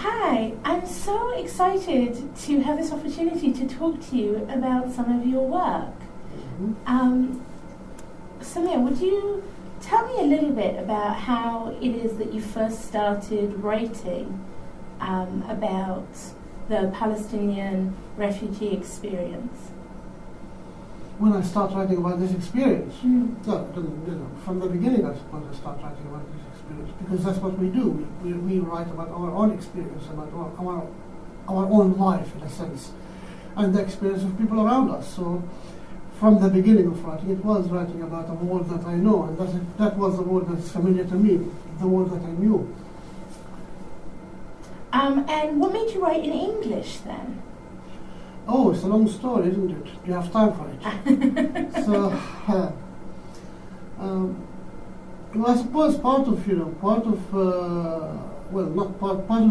Hi, I'm so excited to have this opportunity to talk to you about some of your work. Samir, would you tell me a little bit about how it is that you first started writing about the Palestinian refugee experience? When I start writing about this experience, from the beginning, I suppose I start writing about this experience because that's what we do. We write about our own experience, about our own life in a sense, and the experience of people around us. So, from the beginning of writing, it was writing about a world that I know, and that was the world that's familiar to me, the world that I knew. And what made you write in English then? Oh, it's a long story, isn't it? You have time for it. So, well, I suppose part of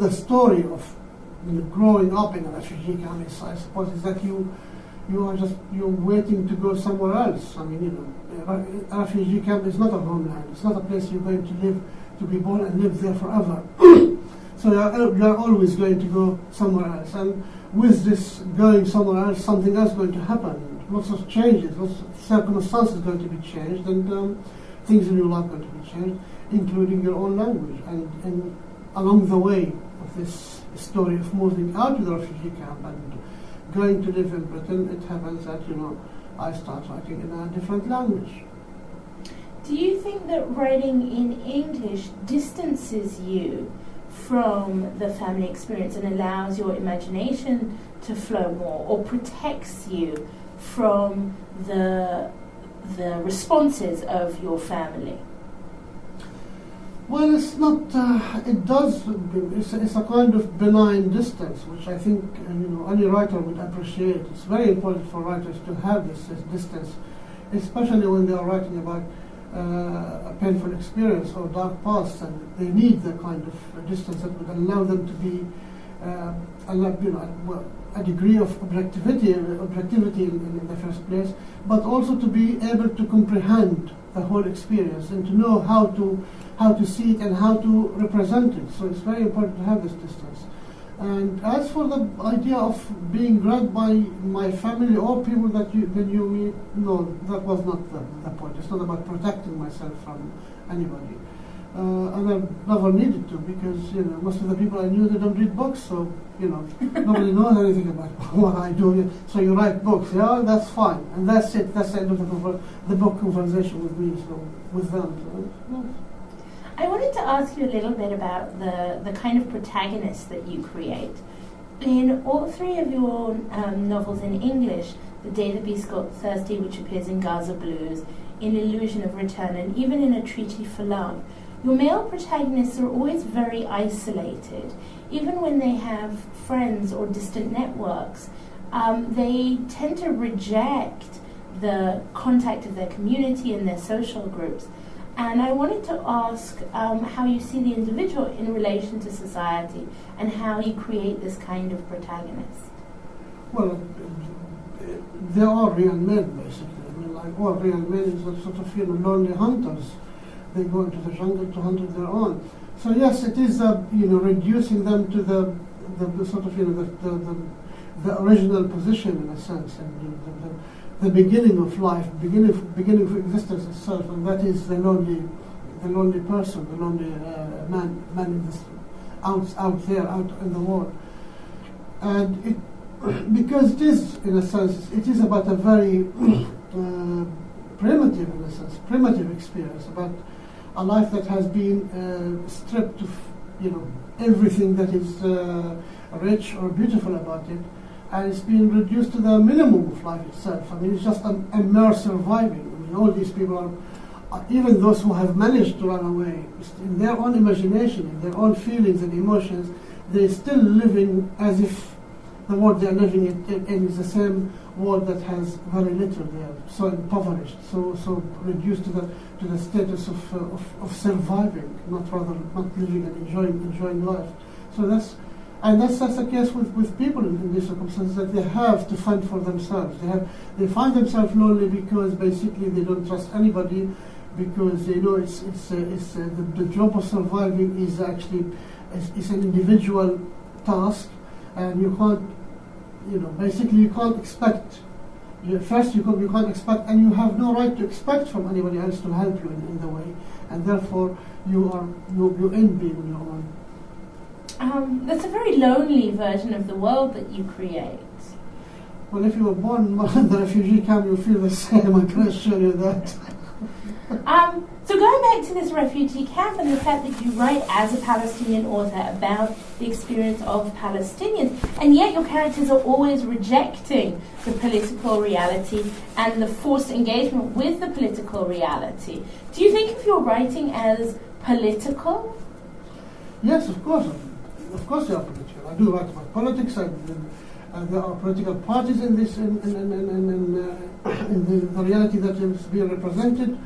the story of growing up in a refugee camp is, I suppose, is that you're waiting to go somewhere else. I mean, a refugee camp is not a homeland. It's not a place you're going to live, to be born and live there forever. So you're always going to go somewhere else. And with this going somewhere else, something else is going to happen. Lots of changes, lots of circumstances are going to be changed, and things in your life are going to be changed, including your own language. And along the way of this story of moving out to the refugee camp and going to live in Britain, it happens that, I start writing in a different language. Do you think that writing in English distances you from the family experience and allows your imagination to flow more, or protects you from the responses of your family? Well, it's not. It does. It's a kind of benign distance, which I think any writer would appreciate. It's very important for writers to have this distance, especially when they are writing about a painful experience or dark past, and they need the kind of distance that would allow them to be a degree of objectivity in the first place, but also to be able to comprehend the whole experience and to know how to see it and how to represent it. So it's very important to have this distance. And as for the idea of being read by my family or people that you meet, no, that was not the point. It's not about protecting myself from anybody. And I never needed to, because most of the people I knew, they don't read books, so nobody knows anything about what I do. So you write books, yeah, that's fine, and that's it. That's the end of the book conversation with me, so with them. So, no. I wanted to ask you a little bit about the kind of protagonists that you create. In all three of your novels in English, The Day the Beast Got Thirsty, which appears in Gaza Blues, in Illusion of Return, and even in A Treaty for Love, your male protagonists are always very isolated. Even when they have friends or distant networks, they tend to reject the contact of their community and their social groups. And I wanted to ask how you see the individual in relation to society and how you create this kind of protagonist. Well, they are real men, basically. I mean, like all real men is a sort of lonely hunters. They go into the jungle to hunt their own. So yes, it is reducing them to the sort of the original position in a sense, and the beginning of life, beginning of existence itself, and that is the lonely person, the lonely man in this out there, out in the world. And because it is, in a sense, it is about a very primitive experience, about a life that has been stripped of everything that is rich or beautiful about it, and it's been reduced to the minimum of life itself. I mean, it's just a mere surviving. I mean, all these people are, even those who have managed to run away, in their own imagination, in their own feelings and emotions, they're still living as if the world they're living in is the same world that has very little. They are so impoverished, so reduced to the status of surviving, not living and enjoying life. So that's the case with people in these circumstances, that they have to fend for themselves. They find themselves lonely because basically they don't trust anybody, because they know it's the job of surviving is actually it's an individual task, and you can't, basically you can't expect. First, you can't expect, and you have no right to expect from anybody else to help you in the way, and therefore you end being on your own. That's a very lonely version of the world that you create. Well, if you were born in the refugee camp, you feel the same. I can assure you that. So going back to this refugee camp and the fact that you write as a Palestinian author about the experience of Palestinians, and yet your characters are always rejecting the political reality and the forced engagement with the political reality. Do you think of your writing as political? Yes, of course. Of course they are political. I do write about politics, and there are political parties in this, in the reality that is being represented.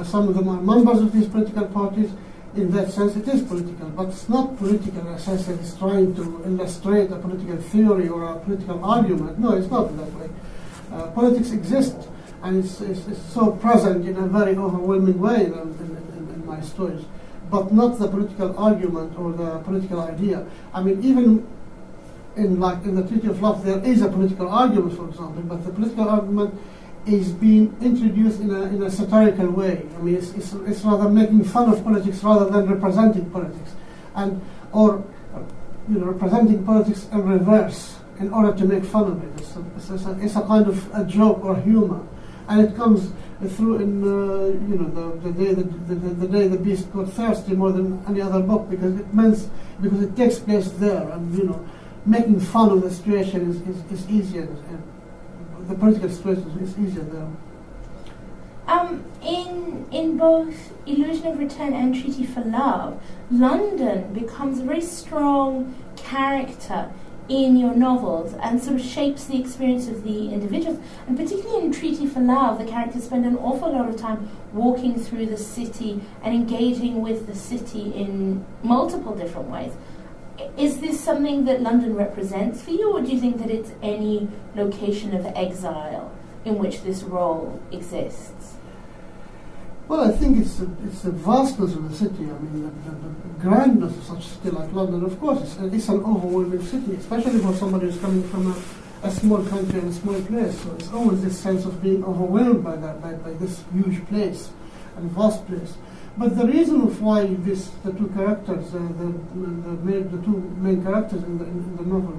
Some of them are members of these political parties. In that sense, it is political, but it's not political in a sense that it's trying to illustrate a political theory or a political argument. No, it's not that way. Politics exists, and it's so present in a very overwhelming way in my stories, but not the political argument or the political idea. I mean, even in the Treaty of Love, there is a political argument, for example, but the political argument is being introduced in a satirical way. I mean, it's rather making fun of politics rather than representing politics, or representing politics in reverse in order to make fun of it. It's a kind of a joke or humor, and it comes through in the day the beast got thirsty more than any other book, because it takes place there, and making fun of the situation is easier. The political situation is easier there. In both Illusion of Return and Treaty for Love, London becomes a very strong character in your novels and sort of shapes the experience of the individuals. And particularly in Treaty for Love, the characters spend an awful lot of time walking through the city and engaging with the city in multiple different ways. Is this something that London represents for you, or do you think that it's any location of exile in which this role exists? Well, I think it's the vastness of the city. I mean, the grandness of such a city like London. Of course, it's an overwhelming city, especially for somebody who's coming from a small country and a small place. So it's always this sense of being overwhelmed by this huge place and vast place. But the reason of why the two characters, the two main characters in the novel,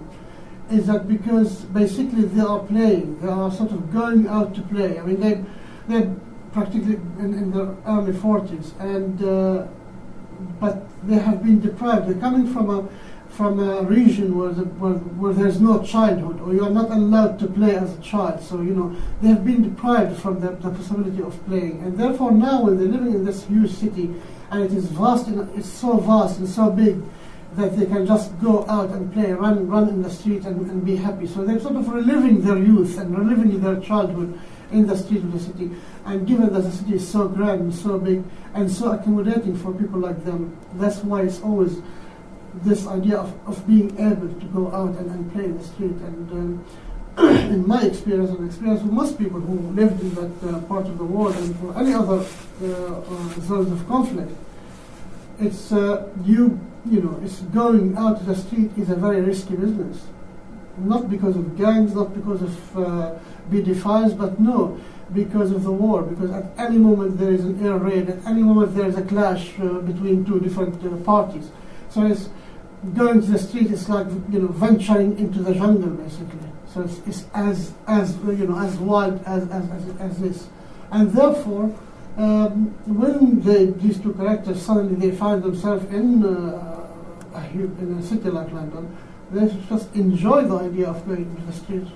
is that because basically they are playing, they are sort of going out to play. I mean, they're practically in their early 40s, but they have been deprived. They're coming from a region where there's no childhood, or you are not allowed to play as a child. So they have been deprived from the possibility of playing, and therefore now when they're living in this huge city, and it is vast, it's so vast and so big that they can just go out and play, run in the street and be happy. So they're sort of reliving their youth and reliving their childhood in the street of the city. And given that the city is so grand and so big and so accommodating for people like them, that's why it's always this idea of being able to go out and play in the street. And in my experience, and experience with most people who lived in that part of the world and for any other zones of conflict, it's it's going out to the street is a very risky business. Not because of gangs, not because of BD5s, but no, because of the war. Because at any moment there is an air raid, at any moment there is a clash between two different parties. So it's going to the street is like venturing into the jungle, basically. So it's as wild as this, and therefore when these two characters suddenly they find themselves in a city like London, they just enjoy the idea of going into the street.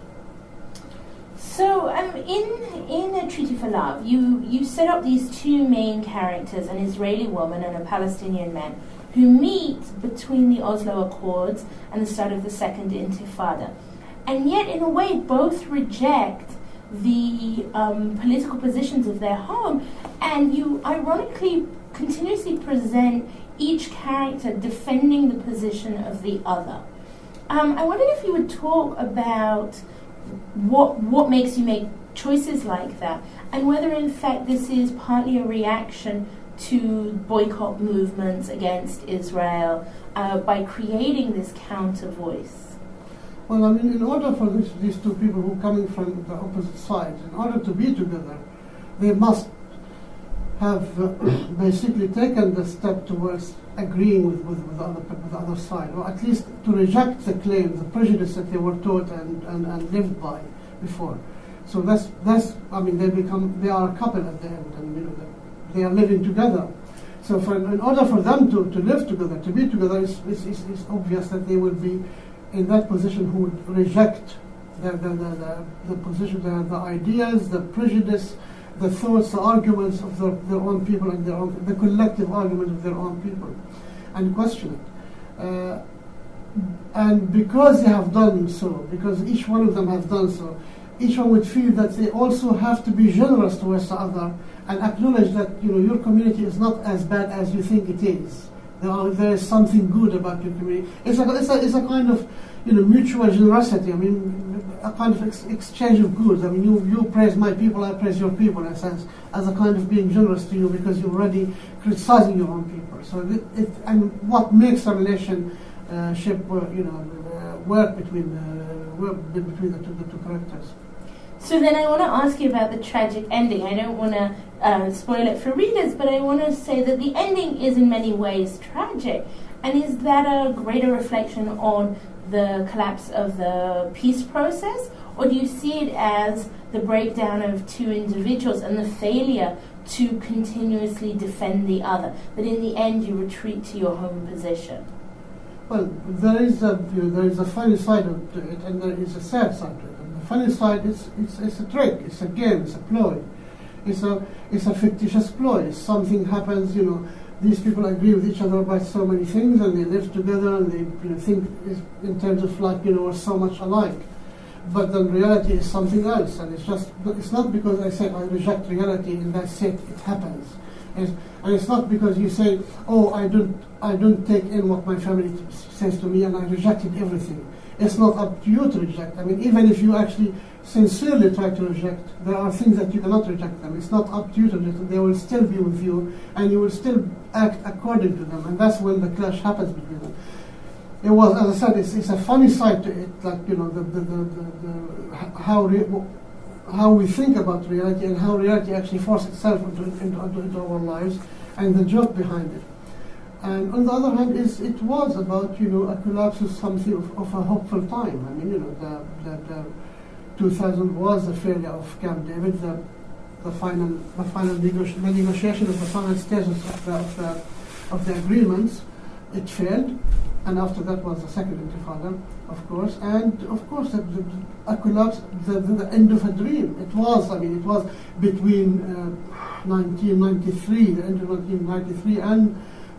So in A Treaty for Love, you set up these two main characters, an Israeli woman and a Palestinian man, who meet between the Oslo Accords and the start of the Second Intifada. And yet, in a way, both reject the political positions of their home, and you ironically continuously present each character defending the position of the other. I wondered if you would talk about what makes you make choices like that, and whether in fact this is partly a reaction to boycott movements against Israel by creating this counter voice? Well, I mean, in order for these two people who are coming from the opposite sides, in order to be together, they must have basically taken the step towards agreeing with the other side, or at least to reject the claim, the prejudice that they were taught and lived by before. So that's I mean, they are a couple at the end, and they are living together. So in order for them to live together, to be together, it's obvious that they will be in that position who would reject the position, the ideas, the prejudice, the thoughts, the arguments of their own people and the collective argument of their own people, and question it. And because they have done so, because each one of them has done so, each one would feel that they also have to be generous towards the other and acknowledge that your community is not as bad as you think it is. There is something good about your community. It's a kind of mutual generosity. I mean, a kind of exchange of goods. I mean, you praise my people, I praise your people, in a sense, as a kind of being generous to you because you're already criticizing your own people. So and what makes a relationship work between the two characters. So then I want to ask you about the tragic ending. I don't want to spoil it for readers, but I want to say that the ending is in many ways tragic. And is that a greater reflection on the collapse of the peace process? Or do you see it as the breakdown of two individuals and the failure to continuously defend the other? That in the end you retreat to your home position? Well, there is a funny side to it, and there is a sad side to it. And the funny side is it's a trick, it's a game, it's a ploy, it's a fictitious ploy. Something happens, these people agree with each other about so many things, and they live together, and they think in terms of we're so much alike. But then reality is something else, and it's not because I say I reject reality and that's it happens. And it's not because you say, oh, I don't take in what my family says to me and I rejected everything. It's not up to you to reject. I mean, even if you actually sincerely try to reject, there are things that you cannot reject them. It's not up to you to reject them. They will still be with you and you will still act according to them, and that's when the clash happens between them. It was, as I said, it's a funny side to it, how we think about reality and how reality actually forces itself into our lives, and the joke behind it. And on the other hand, it was about a collapse of something of a hopeful time. I mean, the 2000 was the failure of Camp David, the final negotiation of the final stages of the agreements. It failed, and after that was the second Intifada, of course, and of course a collapse, the end of a dream. It was between 1993, the end of 1993, and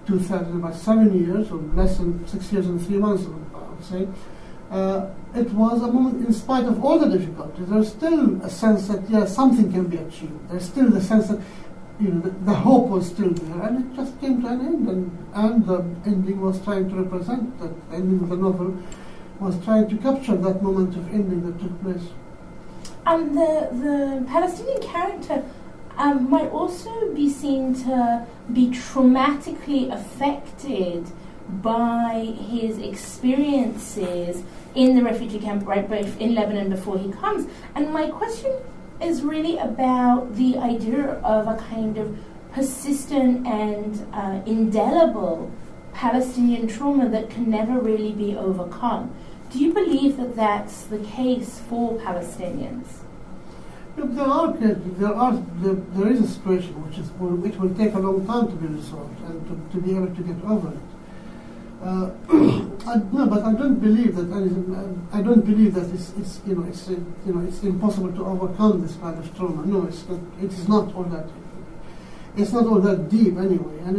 2000, about 7 years, or less than 6 years and 3 months, I would say. It was a moment, in spite of all the difficulties, there's still a sense that something can be achieved. There's still the sense that the hope was still there, and it just came to an end, and the ending was trying to represent that. The ending of the novel was trying to capture that moment of ending that took place. The Palestinian character might also be seen to be traumatically affected by his experiences in the refugee camp, right, both in Lebanon before he comes. And my question is really about the idea of a kind of persistent and indelible Palestinian trauma that can never really be overcome. Do you believe that that's the case for Palestinians? Look, there is a situation which will take a long time to be resolved and to be able to get over it. But I don't believe that. I don't believe that it's impossible to overcome this kind of trauma. No, it's not. It is not all that. It's not all that deep anyway, and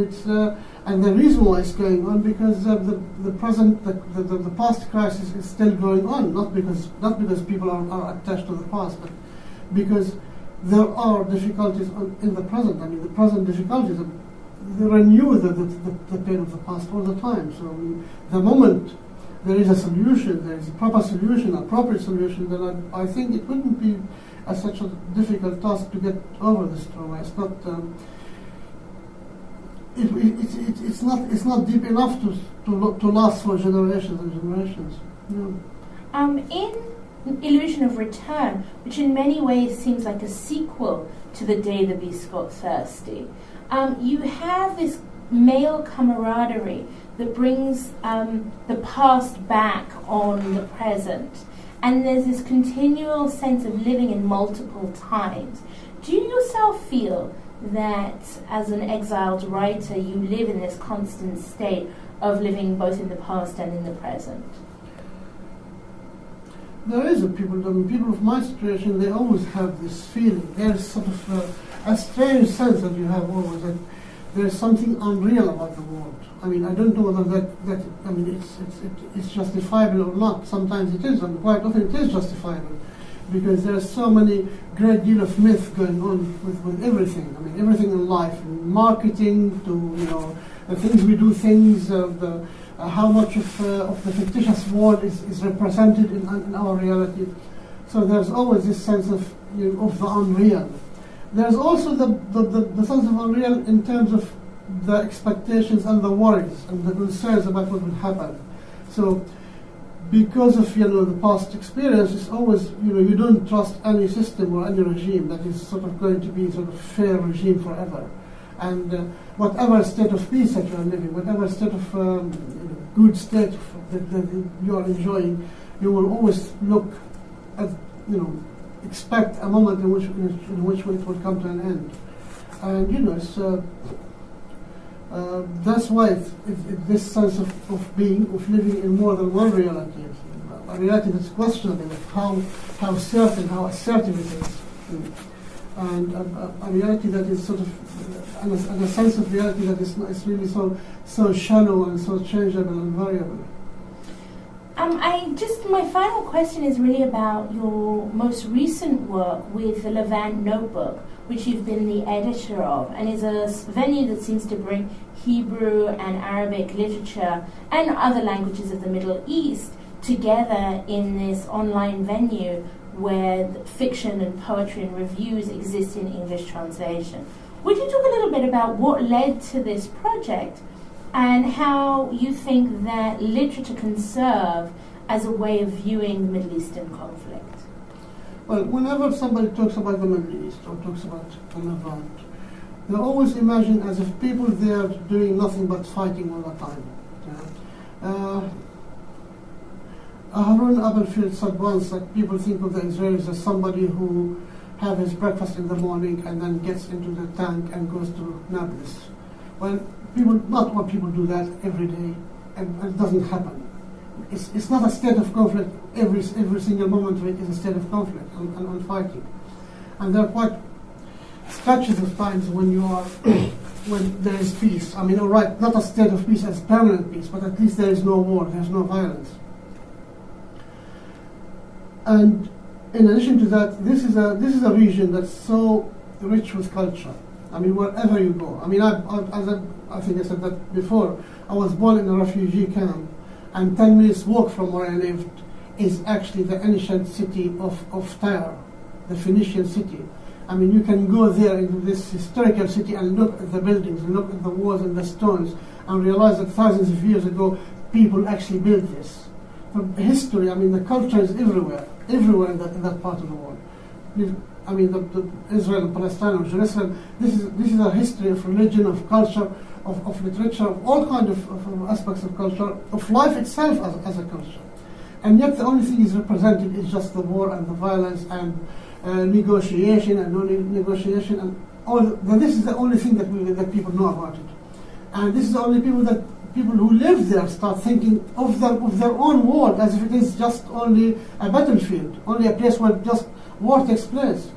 the reason why it's going on because the past crisis is still going on. Not because people are attached to the past, but because there are difficulties in the present. I mean, the present difficulties. They renew the pain of the past all the time. So the moment there is a solution, there is a proper solution, appropriate solution, then I think it wouldn't be such a difficult task to get over this trauma. It's not. it's not deep enough to last for generations and generations. No. In Illusion of Return, which in many ways seems like a sequel to The Day the Beast Got Thirsty, you have this male camaraderie that brings the past back on the present, and there's this continual sense of living in multiple times. Do you yourself feel that as an exiled writer you live in this constant state of living both in the past and in the present? There is people of my situation, they always have this feeling. There's sort of a strange sense that you have always, that there's something unreal about the world. I mean, I don't know whether it's justifiable or not. Sometimes it is, and quite often it is justifiable, because there's so many great deal of myth going on with everything. I mean, everything in life, from marketing to the things we do, how much of the fictitious world is represented in our reality. So there's always this sense of the unreal. There's also the sense of unreal in terms of the expectations and the worries and the concerns about what will happen. So because of the past experience, it's always you don't trust any system or any regime that is sort of going to be sort of fair regime forever. And whatever state of peace that you are living, whatever state of good state that you are enjoying, you will always look at, expect a moment in which it will come to an end. And it's, that's why this sense of living in more than one reality, a reality that's questionable, of how certain, how assertive it is. And a reality that is sort of, and a sense of reality that is really so shallow and so changeable and variable. My final question is really about your most recent work with the Levant Notebook, which you've been the editor of, and is a venue that seems to bring Hebrew and Arabic literature and other languages of the Middle East together in this online venue where fiction and poetry and reviews exist in English translation. Would you talk a little bit about what led to this project and how you think that literature can serve as a way of viewing the Middle Eastern conflict? Well, whenever somebody talks about the Middle East or talks about the Levant, they always imagine as if people there doing nothing but fighting all the time. Harun Abelfield said once that people think of the Israelis as somebody who have his breakfast in the morning and then gets into the tank and goes to Nablus. Well, not all people do that every day, and it doesn't happen. It's not a state of conflict. Every single moment of it is a state of conflict and fighting. And there are quite stretches of times when you are when there is peace. I mean, all right, not a state of peace as permanent peace, but at least there is no war, there's no violence. And in addition to that, this is a region that's so rich with culture. I mean, wherever you go. I mean, I think I said that before. I was born in a refugee camp, and 10 minutes walk from where I lived is actually the ancient city of Tyre, the Phoenician city. I mean, you can go there into this historical city and look at the buildings, and look at the walls and the stones, and realize that thousands of years ago, people actually built this. From history, I mean, the culture is everywhere in that part of the world. I mean, the Israel and Palestine or Jerusalem, this is a history of religion, of culture, of literature, of all kinds of aspects of culture, of life itself as a culture. And yet the only thing is represented is just the war and the violence and negotiation and non-negotiation, and this is the only thing that people know about it. And this is the only people who live there start thinking of their own world as if it is just only a battlefield, only a place where just war takes place.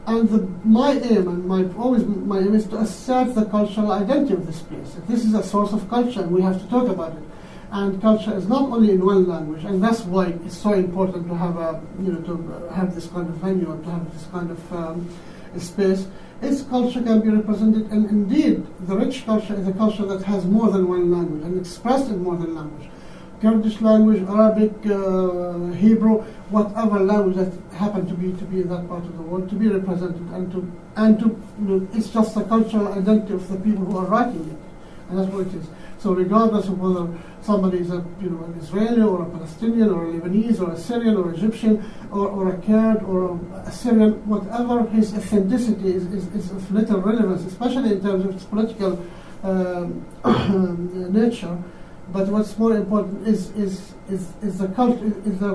And my aim is to assert the cultural identity of this place. This is a source of culture, and we have to talk about it. And culture is not only in one language, and that's why it's so important to have to have this kind of venue, and to have this kind of space. Its culture can be represented, and indeed, the rich culture is a culture that has more than one language and expressed in more than language. Kurdish language, Arabic, Hebrew, whatever language that happened to be in that part of the world, to be represented and to it's just the cultural identity of the people who are writing it, and that's what it is. So regardless of whether somebody is an Israeli or a Palestinian or a Lebanese or a Syrian or Egyptian or a Kurd or a Syrian, whatever, his authenticity is of little relevance, especially in terms of its political nature. But what's more important is the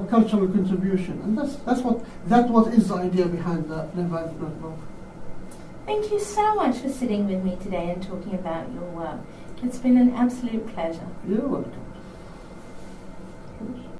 cultural contribution, and that's what is the idea behind the Levant Notebook. Thank you so much for sitting with me today and talking about your work. It's been an absolute pleasure. You're welcome.